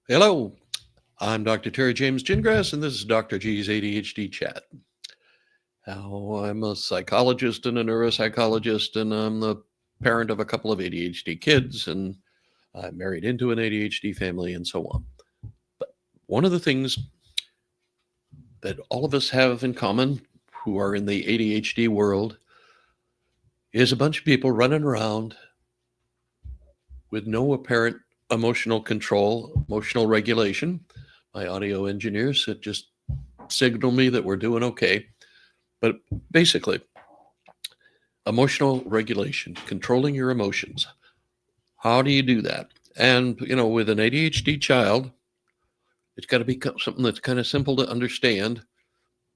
Hello, I'm Dr. Terry James Gingras, and this is Dr. G's ADHD Chat. Now, I'm a psychologist and a neuropsychologist, and I'm the parent of a couple of ADHD kids, and I'm married into an ADHD family, and so on. But one of the things that all of us have in common who are in the ADHD world is a bunch of people running around with no apparent emotional control, emotional regulation. My audio engineers had just signaled me that we're doing okay. But basically, emotional regulation, controlling your emotions. How do you do that? And, with an ADHD child, it's got to be something that's kind of simple to understand.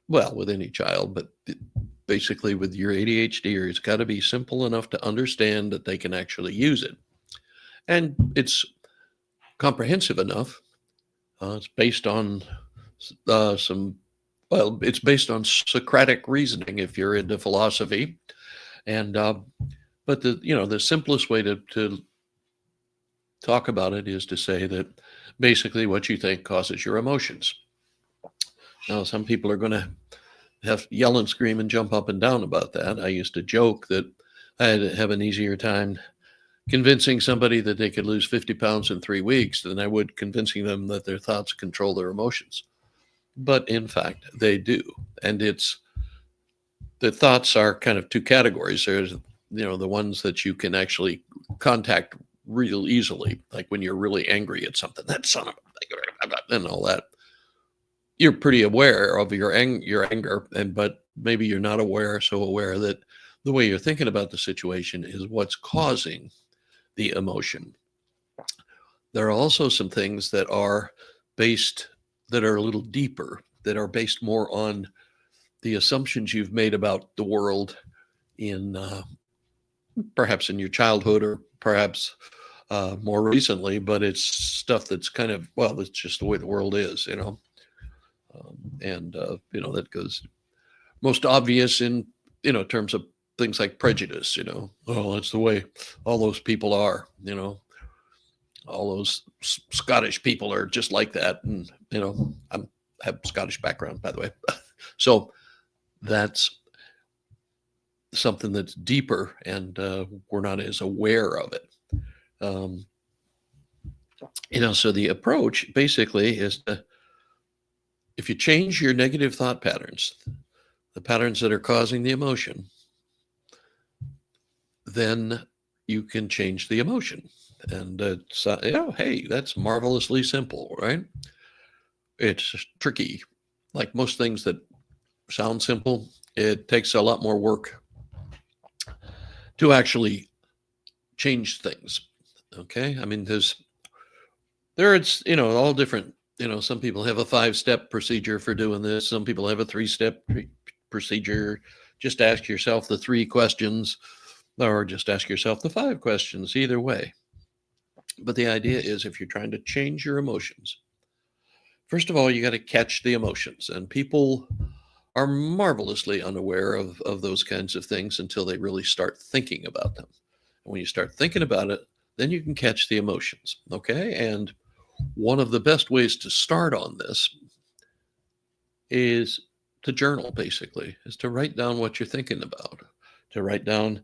Well, with any child, but basically with your ADHD, it's got to be simple enough to understand that they can actually use it. And it's comprehensive enough. It's based on it's based on Socratic reasoning if you're into philosophy. And but the simplest way to talk about it is to say that basically what you think causes your emotions. Now, some people are going to yell and scream and jump up and down about that. I used to joke that I'd have an easier time convincing somebody that they could lose 50 pounds in 3 weeks than I would convincing them that their thoughts control their emotions. But in fact, they do. And the thoughts are kind of two categories. There's, the ones that you can actually contact real easily, like when you're really angry at something, that son of a, and all that. You're pretty aware of your anger, but maybe you're not so aware that the way you're thinking about the situation is what's causing the emotion. There are also some things that are a little deeper, that are based more on the assumptions you've made about the world in perhaps in your childhood or perhaps more recently, but it's stuff that's kind of, well, it's just the way the world is, and that goes most obvious in terms of things like prejudice. Oh, that's the way all those people are. All those Scottish people are just like that, and I have Scottish background, by the way. So that's something that's deeper, and we're not as aware of it. So the approach basically is to, if you change your negative thought patterns, the patterns that are causing the emotion, then you can change the emotion. And hey, that's marvelously simple, right? It's tricky. Like most things that sound simple, it takes a lot more work to actually change things. Okay, I mean, it's all different. Some people have a 5-step procedure for doing this. Some people have a 3-step procedure. Just ask yourself the 3 questions, or just ask yourself the 5 questions. Either way. But the idea is, if you're trying to change your emotions, first of all, you got to catch the emotions. And people are marvelously unaware of those kinds of things until they really start thinking about them. And when you start thinking about it, then you can catch the emotions. Okay. And one of the best ways to start on this is to journal, basically, is to write down what you're thinking about, to write down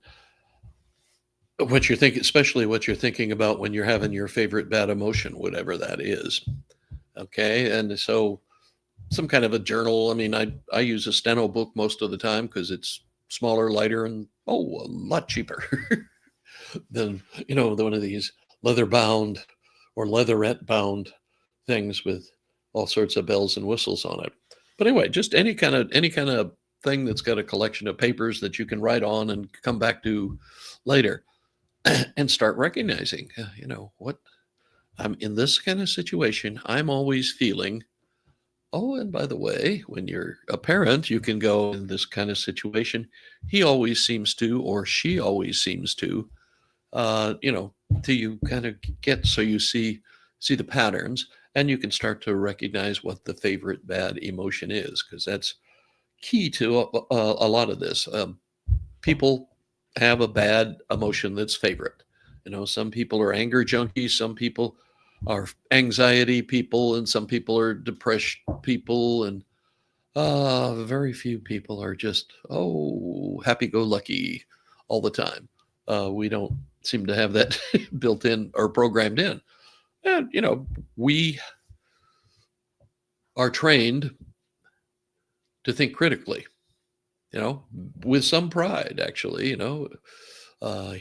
what you're thinking, especially what you're thinking about when you're having your favorite bad emotion, whatever that is. Okay. And so some kind of a journal. I mean, I use a steno book most of the time because it's smaller, lighter, and a lot cheaper than one of these leather bound or leatherette bound things with all sorts of bells and whistles on it. But anyway, just any kind of thing that's got a collection of papers that you can write on and come back to later, and start recognizing, what I'm in this kind of situation. I'm always feeling. Oh, and by the way, when you're a parent, you can go, in this kind of situation, he always seems to, or she always seems to, till you kind of get, so you see the patterns, and you can start to recognize what the favorite bad emotion is, because that's key to a lot of this. People have a bad emotion that's favorite. Some people are anger junkies. Some people are anxiety people, and some people are depressed people, and very few people are just, happy-go-lucky all the time. We don't seem to have that built in or programmed in. And, we are trained to think critically, you know, with some pride, actually, Uh,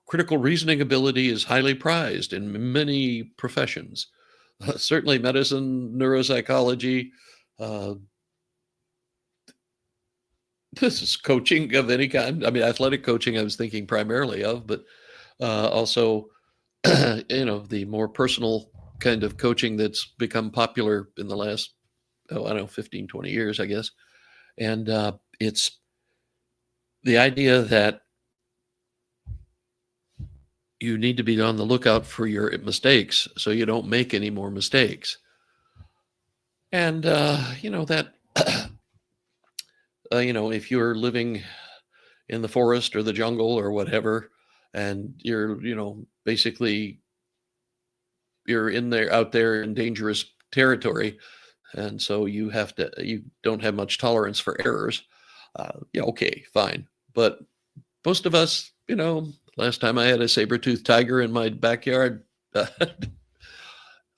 critical reasoning ability is highly prized in many professions. Certainly medicine, neuropsychology, uh, this is coaching of any kind. I mean, athletic coaching, I was thinking primarily of, but also, the more personal kind of coaching that's become popular in the last, I don't know, 15, 20 years, I guess. And it's the idea that you need to be on the lookout for your mistakes so you don't make any more mistakes. And, that, if you're living in the forest or the jungle or whatever, and you're, basically you're in there, out there in dangerous territory. And so you don't have much tolerance for errors. Yeah, okay, fine. But most of us, last time I had a saber-toothed tiger in my backyard, I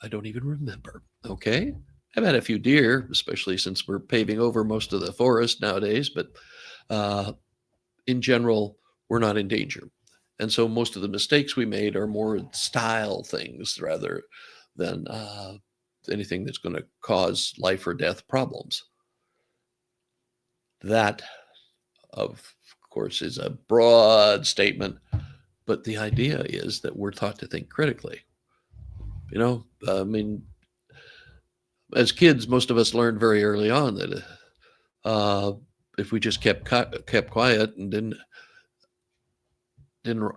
don't even remember. Okay. I've had a few deer, especially since we're paving over most of the forest nowadays, but uh, in general, we're not in danger. And so most of the mistakes we made are more style things rather than anything that's going to cause life or death problems. That, of course, is a broad statement, but the idea is that we're taught to think critically. I mean, as kids, most of us learned very early on that uh, if we just kept quiet and didn't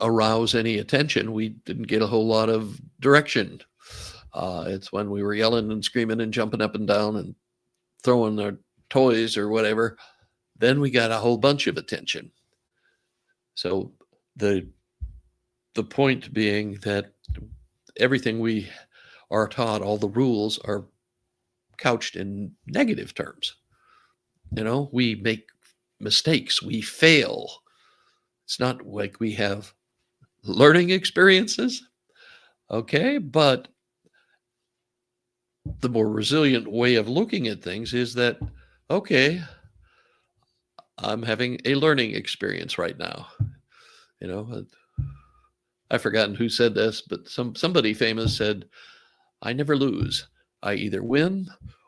arouse any attention, we didn't get a whole lot of direction. It's when we were yelling and screaming and jumping up and down and throwing our toys or whatever, then we got a whole bunch of attention. So the the point being that everything we are taught, all the rules are couched in negative terms. We make mistakes, we fail. It's not like we have learning experiences, okay? But the more resilient way of looking at things is that, okay, I'm having a learning experience right now. You know, I've forgotten who said this, but somebody famous said, "I never lose. I either win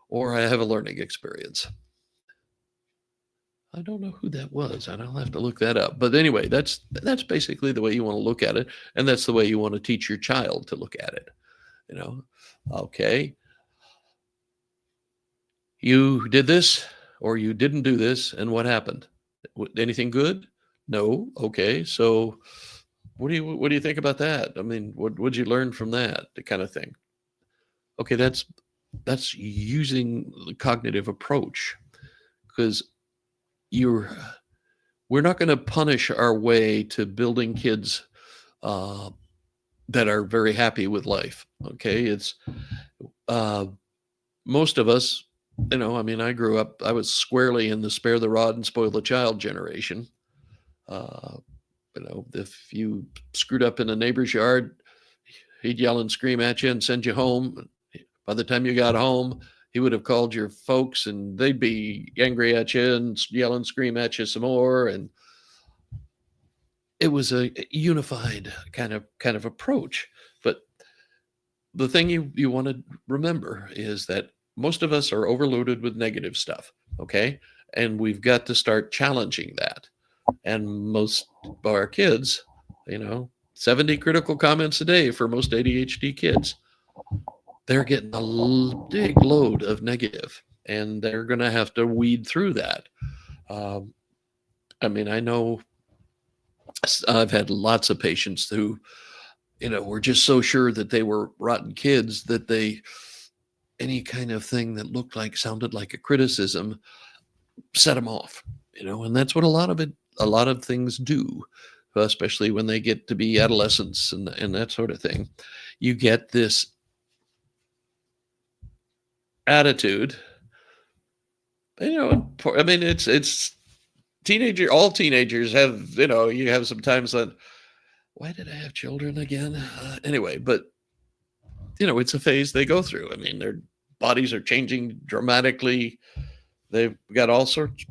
or I have a learning experience." I don't know who that was, and I'll have to look that up. But anyway, that's basically the way you want to look at it, and that's the way you want to teach your child to look at it. You know, okay, you did this or you didn't do this, and what happened? Anything good? No. Okay, so what do you think about that? I mean, what'd you learn from that? The kind of thing. Okay, that's using the cognitive approach, because you're we're not going to punish our way to building kids uh, that are very happy with life. Okay, it's uh, most of us. I mean, I grew up. I was squarely in the spare the rod and spoil the child generation. Uh, if you screwed up in a neighbor's yard, he'd yell and scream at you and send you home. By the time you got home, he would have called your folks and they'd be angry at you and yell and scream at you some more. And it was a unified kind of approach. But the thing you want to remember is that most of us are overloaded with negative stuff. Okay. And we've got to start challenging that. And most of our kids, 70 critical comments a day for most ADHD kids, they're getting a big load of negative, and they're going to have to weed through that. Um, I mean, I know I've had lots of patients who, were just so sure that they were rotten kids that any kind of thing that sounded like a criticism set them off, and that's what a lot of things do. especially when they get to be adolescents and that sort of thing, you get this attitude. I mean, it's all teenagers have, you have sometimes that, why did I have children again? Anyway, but it's a phase they go through. I mean, their bodies are changing dramatically. They've got all sorts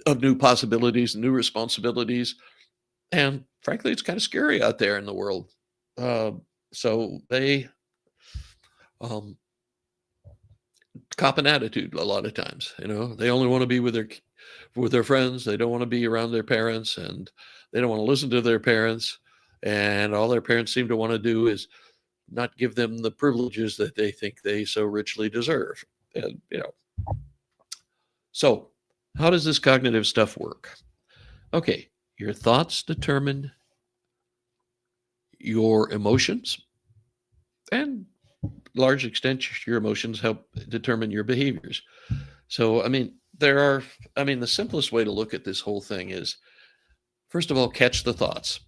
of new possibilities, new responsibilities. And frankly, it's kind of scary out there in the world. Uh, so they um, cop an attitude a lot of times. They only want to be with their friends. They don't want to be around their parents, and they don't want to listen to their parents. And all their parents seem to want to do is not give them the privileges that they think they so richly deserve. And so how does this cognitive stuff work? Okay, your thoughts determine your emotions, and large extent your emotions help determine your behaviors. So the simplest way to look at this whole thing is, first of all, catch the thoughts,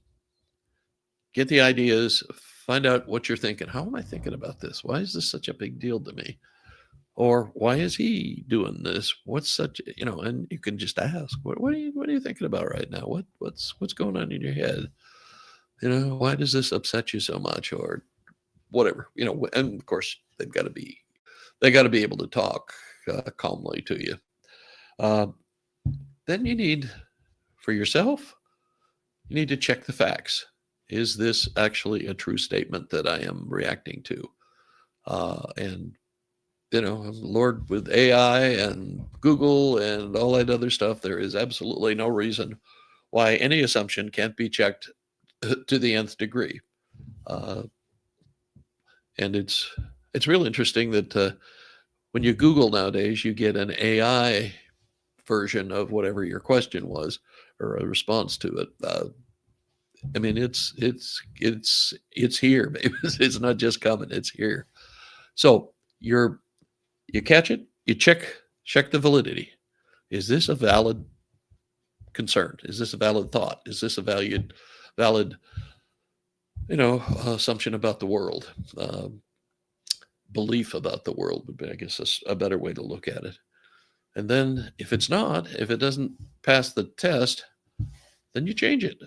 get the ideas, find out what you're thinking. How am I thinking about this? Why is this such a big deal to me? Or why is he doing this? What's such, and you can just ask, what are you thinking about right now? What's going on in your head? Why does this upset you so much? Or whatever, and of course they got to be able to talk calmly to you. Uh, then for yourself, you need to check the facts. Is this actually a true statement that I am reacting to? And Lord, with AI and Google and all that other stuff, there is absolutely no reason why any assumption can't be checked to the nth degree. And it's real interesting that when you Google nowadays, you get an AI version of whatever your question was or a response to it. I mean, it's here, baby. It's not just coming; it's here. So you catch it, you check the validity. Is this a valid concern? Is this a valid thought? Is this a valid assumption about the world? Belief about the world would be, I guess, a better way to look at it. And then if it doesn't pass the test, then you change it.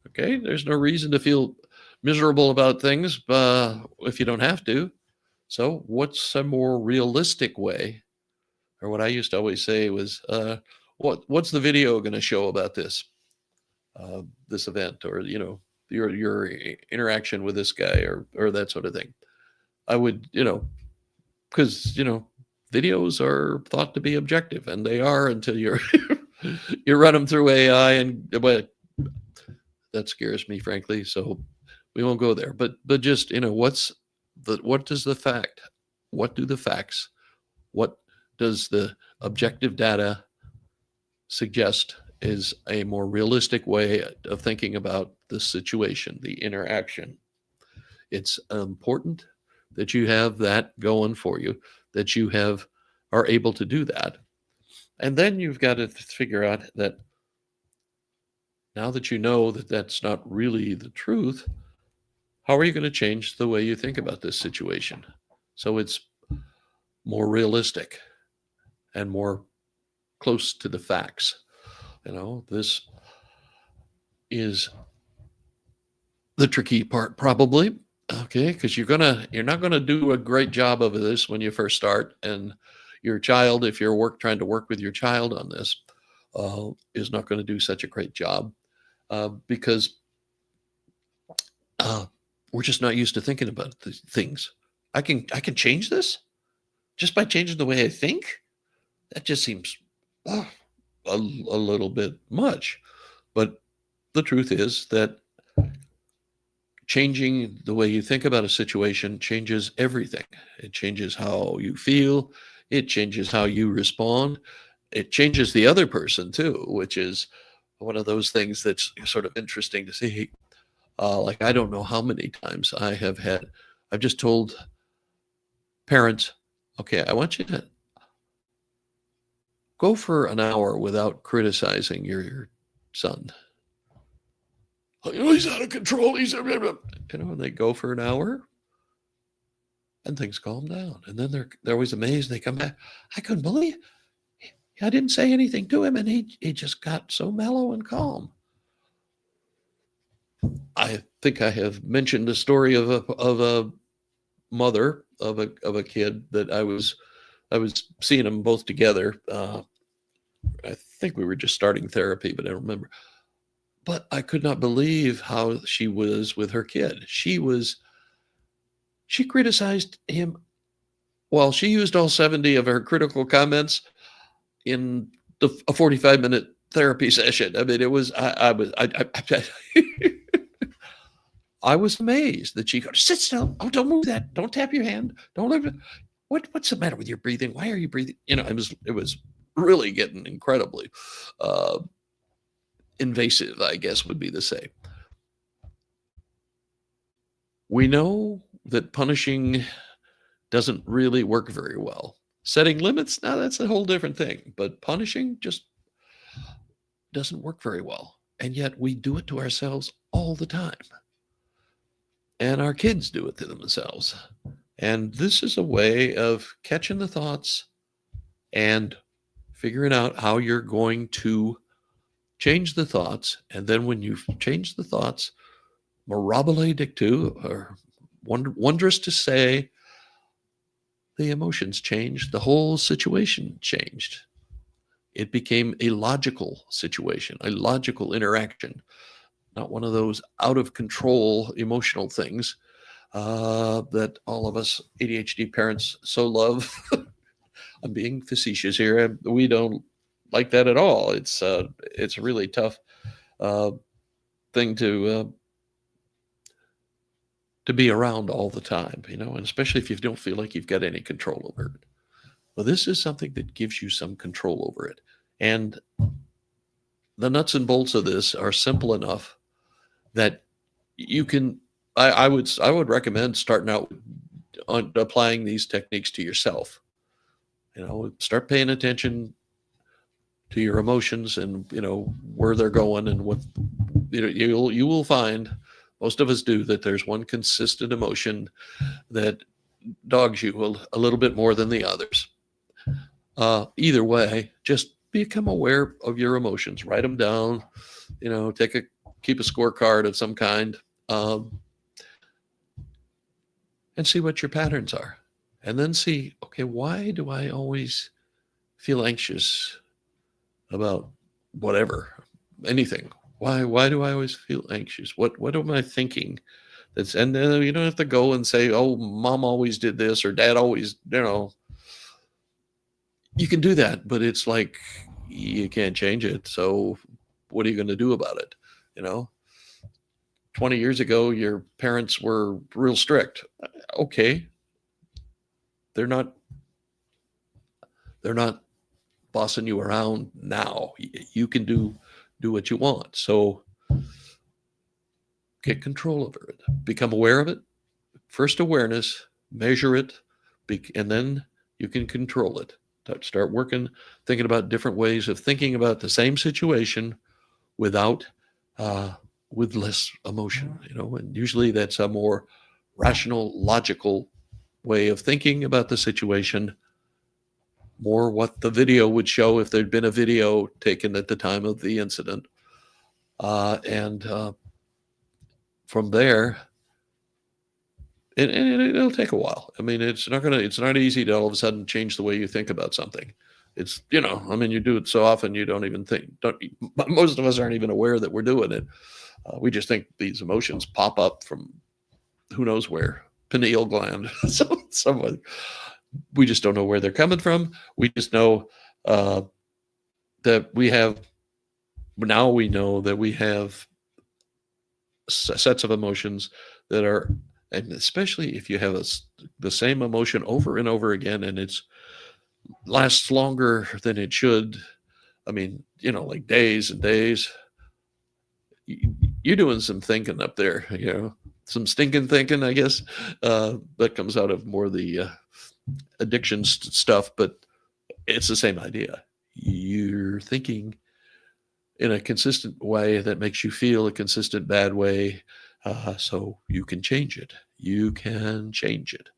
Okay, there's no reason to feel miserable about things if you don't have to. So what's a more realistic way? Or what I used to always say was, what's the video going to show about this event, or your interaction with this guy, or that sort of thing. I would, because videos are thought to be objective, and they are until you run them through AI, but that scares me, frankly. So we won't go there. But just what does the fact? What do the facts? What does the objective data suggest is a more realistic way of thinking about the situation, the interaction? It's important that you have that going for you, that you are able to do that. And then you've got to figure out that now that you know that that's not really the truth, how are you going to change the way you think about this situation so it's more realistic and more close to the facts? This is the tricky part, probably. Okay, because you're not gonna do a great job of this when you first start, and your child, if you're trying to work with your child on this, is not going to do such a great job because we're just not used to thinking about these things. I can change this just by changing the way I think. That just seems a little bit much, but the truth is that changing the way you think about a situation changes everything. It changes how you feel. It changes how you respond. It changes the other person too, which is one of those things that's sort of interesting to see. Like, I don't know how many times I've just told parents, okay, I want you to go for an hour without criticizing your son. He's out of control. And they go for an hour and things calm down. And then they're always amazed. They come back. I couldn't believe I didn't say anything to him, and he just got so mellow and calm. I think I have mentioned the story of a mother of a kid that I was seeing them both together. I think we were just starting therapy, but I don't remember. But I could not believe how she was with her kid. She criticized him. Well, she used all 70 of her critical comments in a 45-minute therapy session. I mean, it was I was amazed that she goes, sit still. Oh, don't move that. Don't tap your hand. Don't live. What's the matter with your breathing? Why are you breathing? It was really getting incredibly invasive, I guess would be the say. We know that punishing doesn't really work very well. Setting limits, now that's a whole different thing. But punishing just doesn't work very well. And yet we do it to ourselves all the time. And our kids do it to themselves. And this is a way of catching the thoughts and figuring out how you're going to change the thoughts. And then when you've changed the thoughts, mirabile dictu, or wondrous to say, the emotions changed, the whole situation changed. It became a logical situation, a logical interaction, not one of those out of control emotional things that all of us ADHD parents so love. I'm being facetious here. We don't like that at all. It's a really tough thing to be around all the time, and especially if you don't feel like you've got any control over it. Well, this is something that gives you some control over it. And the nuts and bolts of this are simple enough that you can, I would recommend starting out on applying these techniques to yourself. Start paying attention to your emotions and, where they're going and what, you will find, most of us do, that there's one consistent emotion that dogs you a little bit more than the others. Either way, just become aware of your emotions. Write them down. Keep a scorecard of some kind, and see what your patterns are. And then see, okay, why do I always feel anxious about whatever, anything? Why do I always feel anxious? What am I thinking? And you don't have to go and say, oh, mom always did this or dad always, you can do that, but it's like, you can't change it. So what are you going to do about it? 20 years ago, your parents were real strict. Okay. They're not bossing you around now. You can do what you want. So get control over it. Become aware of it. First awareness, measure it, and then you can control it. Start working, thinking about different ways of thinking about the same situation with less emotion, and usually that's a more rational, logical way of thinking about the situation, more what the video would show if there'd been a video taken at the time of the incident. And from there, and it'll take a while. I mean, it's not easy to all of a sudden change the way you think about something. It's, you do it so often, you don't even think, most of us aren't even aware that we're doing it. We just think these emotions pop up from who knows where, pineal gland. So we just don't know where they're coming from. We just know that we know that we have sets of emotions that are, and especially if you have the same emotion over and over again, and it's lasts longer than it should. I mean, like days and days. You're doing some thinking up there, some stinking thinking, I guess, that comes out of more the addiction stuff, but it's the same idea. You're thinking in a consistent way that makes you feel a consistent bad way, so you can change it. You can change it.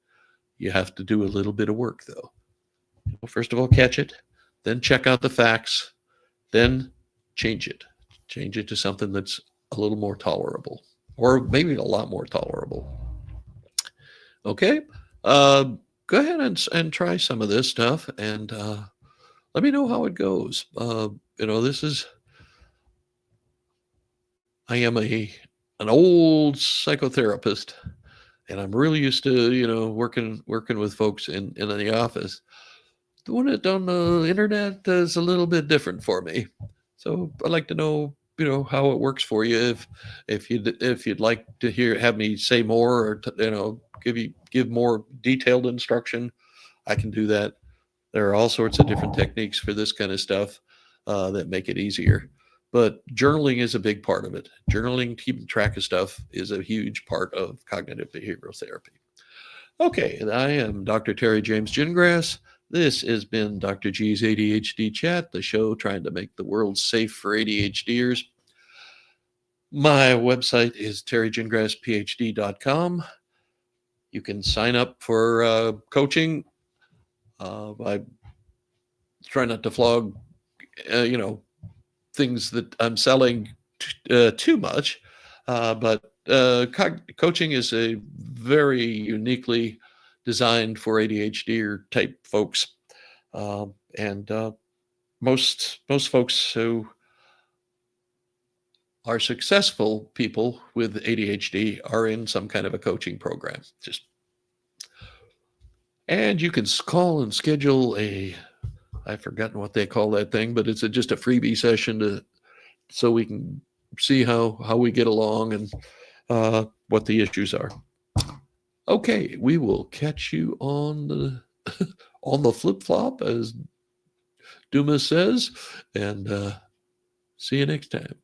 You have to do a little bit of work, though. First of all, catch it, then check out the facts, then change it. Change it to something that's a little more tolerable, or maybe a lot more tolerable. Okay, go ahead and try some of this stuff, and let me know how it goes. This is I am an old psychotherapist, and I'm really used to working with folks in the office. Doing it on the internet is a little bit different for me, so I'd like to know how it works for you. If you'd like to have me say more, or give more detailed instruction, I can do that. There are all sorts of different techniques for this kind of stuff that make it easier. But journaling is a big part of it. Journaling, keeping track of stuff, is a huge part of cognitive behavioral therapy. Okay, I am Dr. Terry James Gingras. This has been Dr. G's ADHD Chat, the show trying to make the world safe for ADHDers. My website is terrygingrasphd.com. You can sign up for coaching. I try not to flog, things that I'm selling too much, but coaching is a very uniquely designed for ADHD type folks, and most folks who are successful people with ADHD are in some kind of a coaching program. And you can call and schedule I've forgotten what they call that thing, but it's just a freebie session so we can see how we get along and what the issues are. Okay, we will catch you on the on the flip flop, as Dumas says, and see you next time.